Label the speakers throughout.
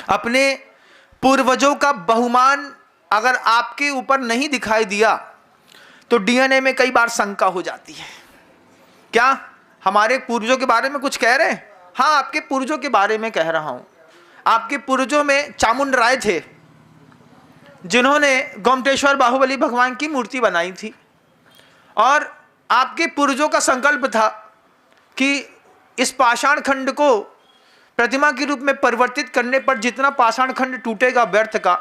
Speaker 1: अपने पूर्वजों का बहुमान अगर आपके ऊपर नहीं दिखाई दिया तो डीएनए में कई बार शंका हो जाती है। क्या हमारे पूर्वजों के बारे में कुछ कह रहे हैं? हाँ, आपके पूर्वजों के बारे में कह रहा हूं। आपके पूर्वजों में चामुंड राय थे, जिन्होंने गोमटेश्वर बाहुबली भगवान की मूर्ति बनाई थी, और आपके पूर्वजों का संकल्प था कि इस पाषाण खंड को प्रतिमा के रूप में परिवर्तित करने पर जितना पाषाण खंड टूटेगा व्यर्थ का,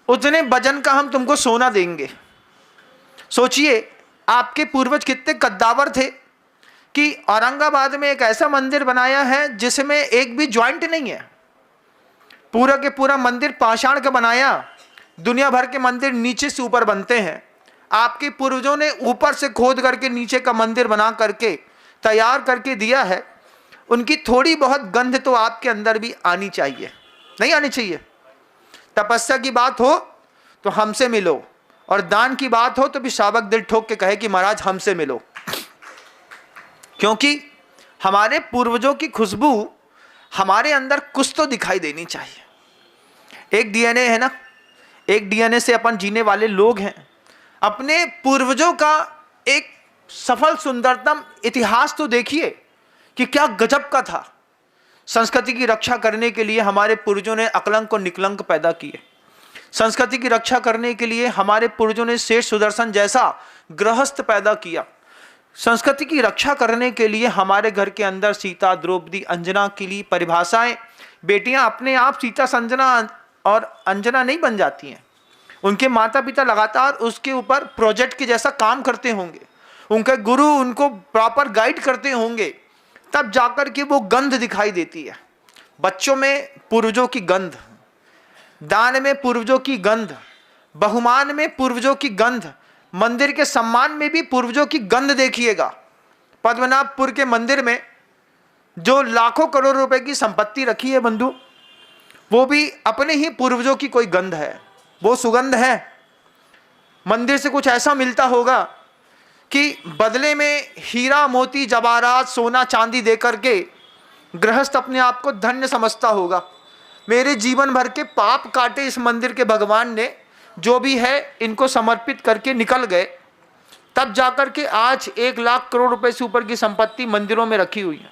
Speaker 1: उतने वजन का हम तुमको सोना देंगे। सोचिए आपके पूर्वज कितने कद्दावर थे कि औरंगाबाद में एक ऐसा मंदिर बनाया है जिसमें एक भी ज्वाइंट नहीं है। पूरा के पूरा मंदिर पाषाण का बनाया। दुनिया भर के मंदिर नीचे से ऊपर बनते हैं, आपके पूर्वजों ने ऊपर से खोद करके नीचे का मंदिर बना करके तैयार करके दिया है। उनकी थोड़ी बहुत गंध तो आपके अंदर भी आनी चाहिए, नहीं आनी चाहिए? तपस्या की बात हो तो हमसे मिलो, और दान की बात हो तो भी शावक दिल ठोक के कहे कि महाराज हमसे मिलो, क्योंकि हमारे पूर्वजों की खुशबू हमारे अंदर कुछ तो दिखाई देनी चाहिए। एक डीएनए है ना, एक डीएनए से अपन जीने वाले लोग हैं। अपने पूर्वजों का एक सफल सुंदरतम इतिहास तो देखिए कि क्या गजब का था। संस्कृति की रक्षा करने के लिए हमारे पूर्वजों ने अकलंक और निकलंक पैदा किए। संस्कृति की रक्षा करने के लिए हमारे पूर्वजों ने शेष सुदर्शन जैसा गृहस्थ पैदा किया। संस्कृति की रक्षा करने के लिए हमारे घर के अंदर सीता, द्रौपदी, अंजना की लिए परिभाषाएं, बेटियां अपने आप सीता, संजना और अंजना नहीं बन जाती हैं। उनके माता पिता लगातार उसके ऊपर प्रोजेक्ट के जैसा काम करते होंगे, उनके गुरु उनको प्रॉपर गाइड करते होंगे, तब जाकर के वो गंध दिखाई देती है। बच्चों में पूर्वजों की गंध, दान में पूर्वजों की गंध, बहुमान में पूर्वजों की गंध, मंदिर के सम्मान में भी पूर्वजों की गंध देखिएगा। पद्मनाभपुर के मंदिर में जो लाखों करोड़ रुपए की संपत्ति रखी है बंधु, वो भी अपने ही पूर्वजों की कोई गंध है, वो सुगंध है। मंदिर से कुछ ऐसा मिलता होगा कि बदले में हीरा, मोती, जवाहरात, सोना, चांदी देकर के गृहस्थ अपने आप को धन्य समझता होगा। मेरे जीवन भर के पाप काटे इस मंदिर के भगवान ने, जो भी है इनको समर्पित करके निकल गए, तब जाकर के आज 1 लाख करोड़ रुपए से ऊपर की संपत्ति मंदिरों में रखी हुई है।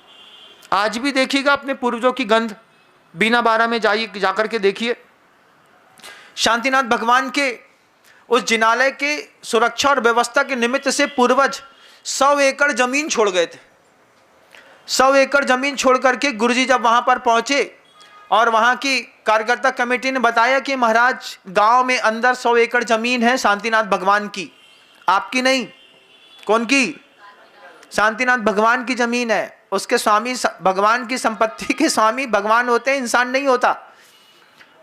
Speaker 1: आज भी देखिएगा अपने पूर्वजों की गंध, बीना बारा में जाइए, जाकर के देखिए। शांतिनाथ भगवान के उस जिनालय के सुरक्षा और व्यवस्था के निमित्त से पूर्वज 100 एकड़ जमीन छोड़ गए थे। 100 एकड़ जमीन छोड़ करके गुरुजी जब वहां पर पहुंचे और वहां की कार्यकर्ता कमेटी ने बताया कि महाराज गांव में अंदर 100 एकड़ जमीन है शांतिनाथ भगवान की, आपकी नहीं। कौन की? शांतिनाथ भगवान की जमीन है। उसके स्वामी भगवान की संपत्ति के स्वामी भगवान होते हैं, इंसान नहीं होता।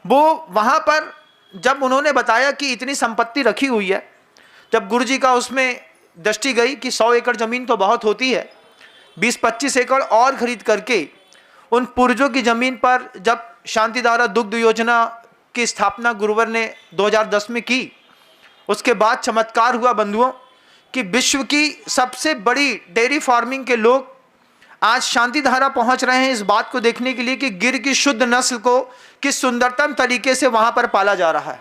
Speaker 1: वो वहां पर जब उन्होंने बताया कि इतनी संपत्ति रखी हुई है, जब गुरुजी का उसमें दृष्टि गई कि 100 एकड़ जमीन तो बहुत होती है, 20-25 एकड़ और खरीद करके उन पूर्वजों की जमीन पर जब शांतिधारा दुग्ध योजना की स्थापना गुरुवर ने 2010 में की, उसके बाद चमत्कार हुआ बंधुओं कि विश्व की सबसे बड़ी डेयरी फार्मिंग के लोग आज शांतिधारा पहुंच रहे हैं इस बात को देखने के लिए कि गिर की शुद्ध नस्ल को किस सुंदरतम तरीके से वहां पर पाला जा रहा है।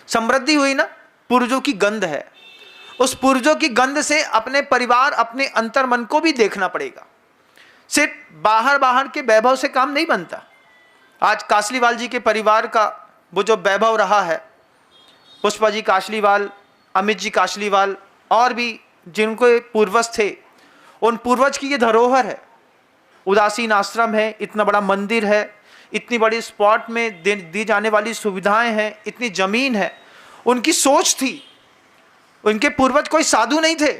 Speaker 1: समृद्धि हुई ना, पूर्वजों की गंध है। उस पूर्वजों की गंध से अपने परिवार, अपने अंतर्मन को भी देखना पड़ेगा। सिर्फ बाहर के वैभव से काम नहीं बनता। आज कासलीवाल जी के परिवार का वो जो वैभव रहा है, पुष्पा जी कासलीवाल, अमित जी कासलीवाल और भी जिनको पूर्वज थे, उन पूर्वज की ये धरोहर है। उदासीन आश्रम है, इतना बड़ा मंदिर है, इतनी बड़ी स्पॉट में दी जाने वाली सुविधाएं हैं, इतनी जमीन है। उनकी सोच थी, उनके पूर्वज कोई साधु नहीं थे,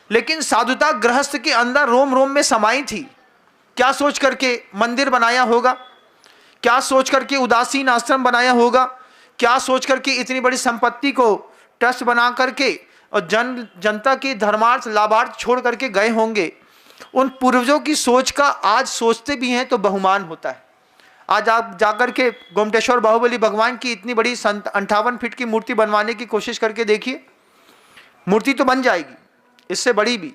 Speaker 1: लेकिन साधुता गृहस्थ के अंदर रोम रोम में समाई थी। क्या सोच करके मंदिर बनाया होगा, क्या सोच करके उदासीन आश्रम बनाया होगा, क्या सोच करके इतनी बड़ी संपत्ति को ट्रस्ट बना करके और जनता की धर्मार्थ लाभार्थ छोड़ करके गए होंगे। उन पूर्वजों की सोच का आज सोचते भी हैं तो बहुमान होता है। आज आप जाकर के गोमटेश्वर बाहुबली भगवान की इतनी बड़ी 58 फीट की मूर्ति बनवाने की कोशिश करके देखिए, मूर्ति तो बन जाएगी इससे बड़ी भी,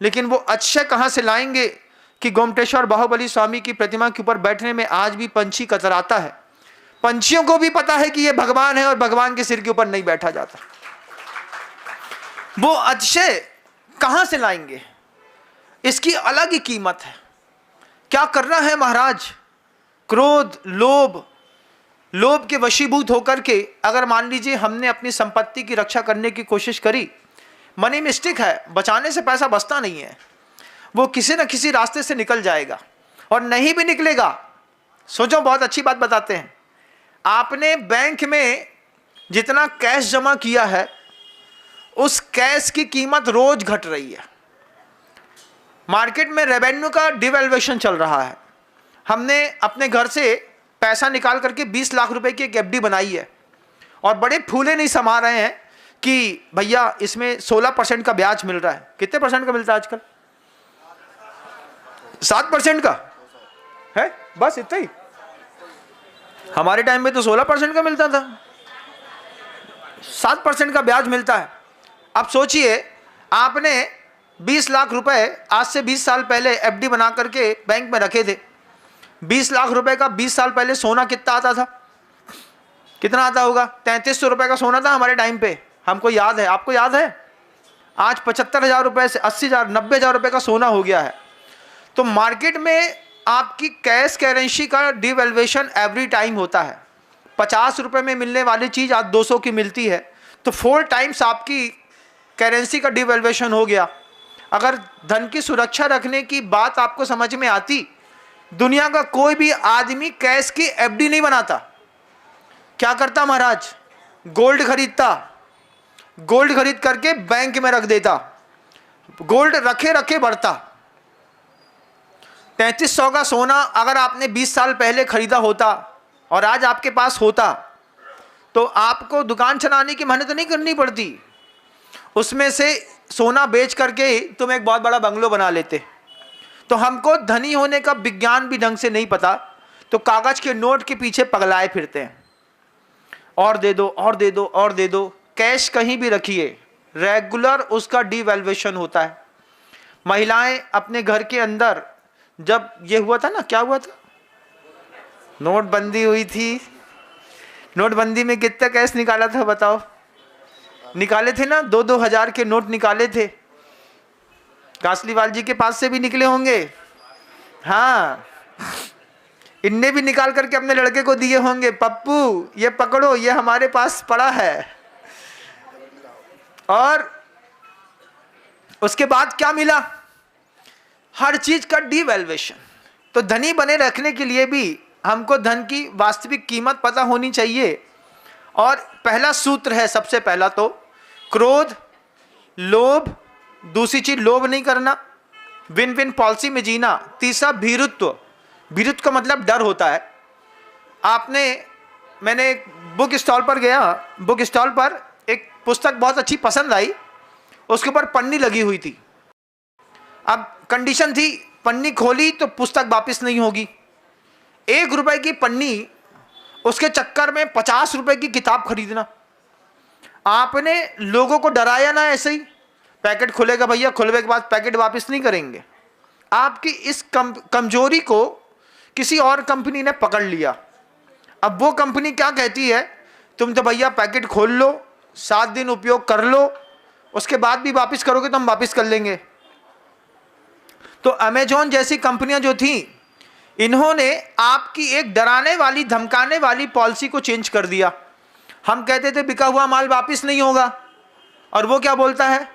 Speaker 1: लेकिन वो अक्षय कहाँ से लाएंगे कि गोमटेश्वर बाहुबली स्वामी की प्रतिमा के ऊपर बैठने में आज भी पंछी कतराता है। पंछियों को भी पता है कि ये भगवान है और भगवान के सिर के ऊपर नहीं बैठा जाता। वो अतिशय कहां से लाएंगे? इसकी अलग ही कीमत है। क्या करना है महाराज? क्रोध, लोभ के वशीभूत होकर के अगर मान लीजिए हमने अपनी संपत्ति की रक्षा करने की कोशिश करी, मनी मिस्टेक है, बचाने से पैसा बचता नहीं है, वो किसी न किसी रास्ते से निकल जाएगा। और नहीं भी निकलेगा, सोचो, बहुत अच्छी बात बताते हैं, आपने बैंक में जितना कैश जमा किया है उस कैश की कीमत रोज घट रही है। मार्केट में रेवेन्यू का डिवैल्यूएशन चल रहा है। हमने अपने घर से पैसा निकाल करके 20 लाख रुपए की एक एफडी बनाई है और बड़े फूले नहीं समा रहे हैं कि भैया इसमें 16% का ब्याज मिल रहा है। कितने परसेंट का मिलता है आजकल? 7% का है, बस इतना ही। हमारे टाइम में तो 16% का मिलता था, 7% का ब्याज मिलता है। अब सोचिए, आपने 20 लाख रुपए आज से 20 साल पहले एफडी बना करके बैंक में रखे थे। 20 लाख रुपए का 20 साल पहले सोना कितना आता था? कितना आता होगा? 3300 रुपए का सोना था हमारे टाइम पे, हमको याद है। आपको याद है? आज 75,000 रुपए से 80,000 90,000 रुपए का सोना हो गया है। तो मार्केट में आपकी कैश करेंसी का डिवैल्यूएशन एवरी टाइम होता है। 50 रुपए में मिलने वाली चीज़ आज 200 की मिलती है, तो 4 टाइम्स आपकी करेंसी का डिवैल्यूएशन हो गया। अगर धन की सुरक्षा रखने की बात आपको समझ में आती, दुनिया का कोई भी आदमी कैश की एफडी नहीं बनाता। क्या करता महाराज? गोल्ड खरीदता, गोल्ड खरीद करके बैंक में रख देता, गोल्ड रखे रखे बढ़ता। 3300 का सोना अगर आपने 20 साल पहले खरीदा होता और आज आपके पास होता, तो आपको दुकान चलाने की मेहनत नहीं करनी पड़ती। उसमें से सोना बेच करके तुम एक बहुत बड़ा बंगलो बना लेते। तो हमको धनी होने का विज्ञान भी ढंग से नहीं पता, तो कागज के नोट के पीछे पगलाए फिरते हैं, और दे दो और दे दो और दे दो। कैश कहीं भी रखिए, रेगुलर उसका डिवैल्यूएशन होता है। महिलाएं अपने घर के अंदर, जब ये हुआ था ना, क्या हुआ था, नोटबंदी हुई थी, नोटबंदी में कितना कैश निकाला था बताओ? निकाले थे ना, 2-2 हजार के नोट निकाले थे। कासलीवाल जी के पास से भी निकले होंगे, हाँ, इनने भी निकाल करके अपने लड़के को दिए होंगे, पप्पू ये पकड़ो, ये हमारे पास पड़ा है। और उसके बाद क्या मिला? हर चीज का डिवैल्यूएशन। तो धनी बने रखने के लिए भी हमको धन की वास्तविक कीमत पता होनी चाहिए। और पहला सूत्र है, सबसे पहला तो क्रोध, लोभ, दूसरी चीज लोभ नहीं करना, विन विन पॉलिसी में जीना। तीसरा भीरुत्व, भीरुत्व का मतलब डर होता है। मैंने एक बुक स्टॉल पर गया, बुक स्टॉल पर एक पुस्तक बहुत अच्छी पसंद आई, उसके ऊपर पन्नी लगी हुई थी। अब कंडीशन थी, पन्नी खोली तो पुस्तक वापस नहीं होगी। 1 रुपए की पन्नी, उसके चक्कर में 50 रुपए की किताब खरीदना। आपने लोगों को डराया ना, ऐसे ही पैकेट खुलेगा भैया, खुलने के बाद पैकेट वापस नहीं करेंगे। आपकी इस कमजोरी को किसी और कंपनी ने पकड़ लिया। अब वो कंपनी क्या कहती है, तुम तो भैया पैकेट खोल लो, 7 दिन उपयोग कर लो, उसके बाद भी वापस करोगे तो हम वापस कर लेंगे। तो अमेजॉन जैसी कंपनियां जो थी, इन्होंने आपकी एक डराने वाली धमकाने वाली पॉलिसी को चेंज कर दिया। हम कहते थे बिका हुआ माल वापस नहीं होगा, और वो क्या बोलता है,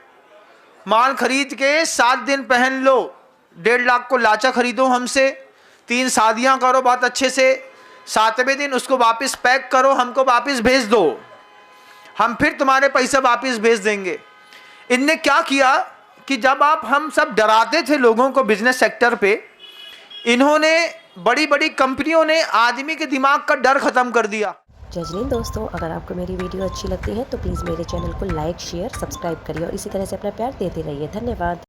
Speaker 1: माल खरीद के 7 दिन पहन लो, 1.5 लाख को लाचा खरीदो हमसे, 3 शादियां करो बहुत अच्छे से, 7वें दिन उसको वापस पैक करो, हमको वापस भेज दो, हम फिर तुम्हारे पैसे वापस भेज देंगे। इनने क्या किया कि जब हम सब डराते थे लोगों को बिजनेस सेक्टर पे, इन्होंने बड़ी बड़ी कंपनियों ने आदमी के दिमाग का डर खत्म कर दिया।
Speaker 2: जजनीन दोस्तों, अगर आपको मेरी वीडियो अच्छी लगती है तो प्लीज़ मेरे चैनल को लाइक, शेयर, सब्सक्राइब करिए और इसी तरह से अपना प्यार देते रहिए। धन्यवाद।